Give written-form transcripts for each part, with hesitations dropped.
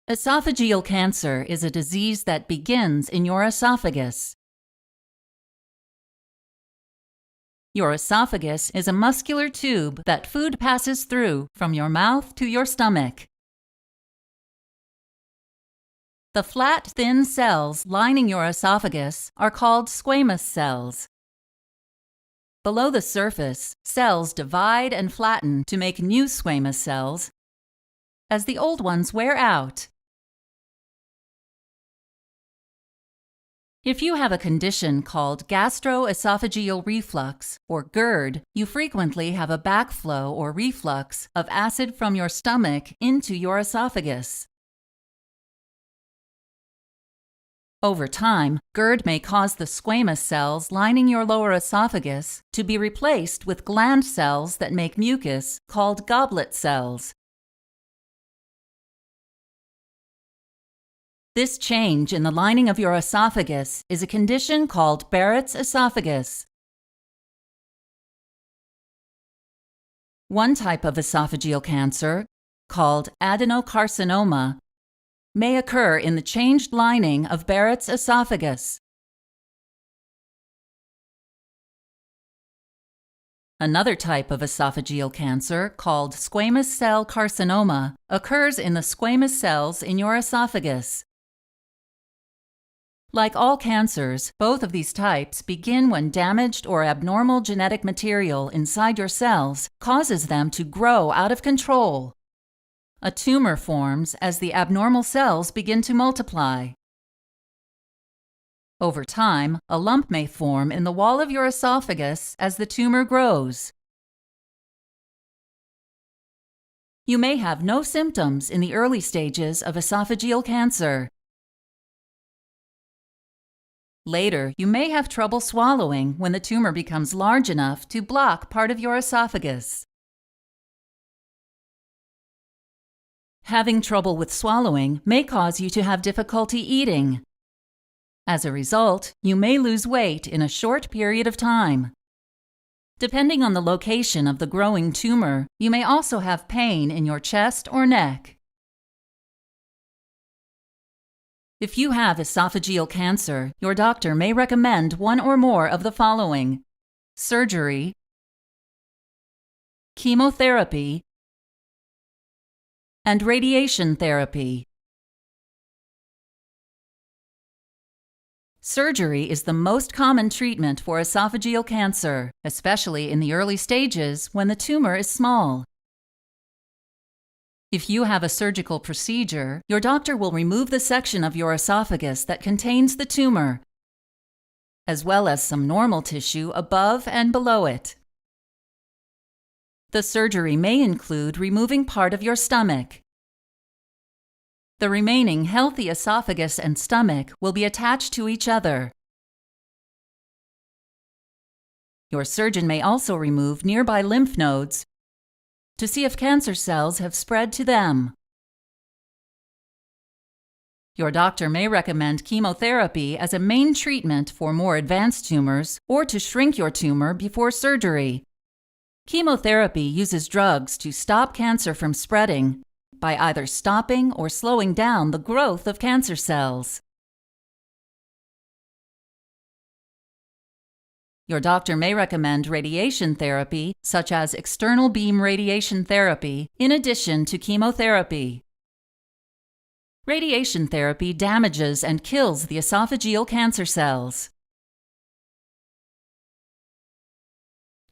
Esophageal cancer is a disease that begins in your esophagus. Your esophagus is a muscular tube that food passes through from your mouth to your stomach. The flat, thin cells lining your esophagus are called squamous cells. Below the surface, cells divide and flatten to make new squamous cells as the old ones wear out. If you have a condition called gastroesophageal reflux, or GERD, you frequently have a backflow or reflux of acid from your stomach into your esophagus. Over time, GERD may cause the squamous cells lining your lower esophagus to be replaced with gland cells that make mucus called goblet cells. This change in the lining of your esophagus is a condition called Barrett's esophagus. One type of esophageal cancer, called adenocarcinoma, may occur in the changed lining of Barrett's esophagus. Another type of esophageal cancer, called squamous cell carcinoma, occurs in the squamous cells in your esophagus. Like all cancers, both of these types begin when damaged or abnormal genetic material inside your cells causes them to grow out of control. A tumor forms as the abnormal cells begin to multiply. Over time, a lump may form in the wall of your esophagus as the tumor grows. You may have no symptoms in the early stages of esophageal cancer. Later, you may have trouble swallowing when the tumor becomes large enough to block part of your esophagus. Having trouble with swallowing may cause you to have difficulty eating. As a result, you may lose weight in a short period of time. Depending on the location of the growing tumor, you may also have pain in your chest or neck. If you have esophageal cancer, your doctor may recommend one or more of the following: surgery, chemotherapy, and radiation therapy. Surgery is the most common treatment for esophageal cancer, especially in the early stages when the tumor is small. If you have a surgical procedure, your doctor will remove the section of your esophagus that contains the tumor, as well as some normal tissue above and below it. The surgery may include removing part of your stomach. The remaining healthy esophagus and stomach will be attached to each other. Your surgeon may also remove nearby lymph nodes to see if cancer cells have spread to them. Your doctor may recommend chemotherapy as a main treatment for more advanced tumors or to shrink your tumor before surgery. Chemotherapy uses drugs to stop cancer from spreading by either stopping or slowing down the growth of cancer cells. Your doctor may recommend radiation therapy, such as external beam radiation therapy, in addition to chemotherapy. Radiation therapy damages and kills the esophageal cancer cells.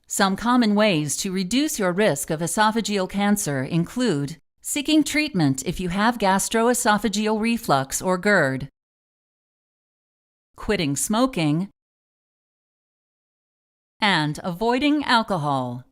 Some common ways to reduce your risk of esophageal cancer include seeking treatment if you have gastroesophageal reflux or GERD, quitting smoking, and avoiding alcohol.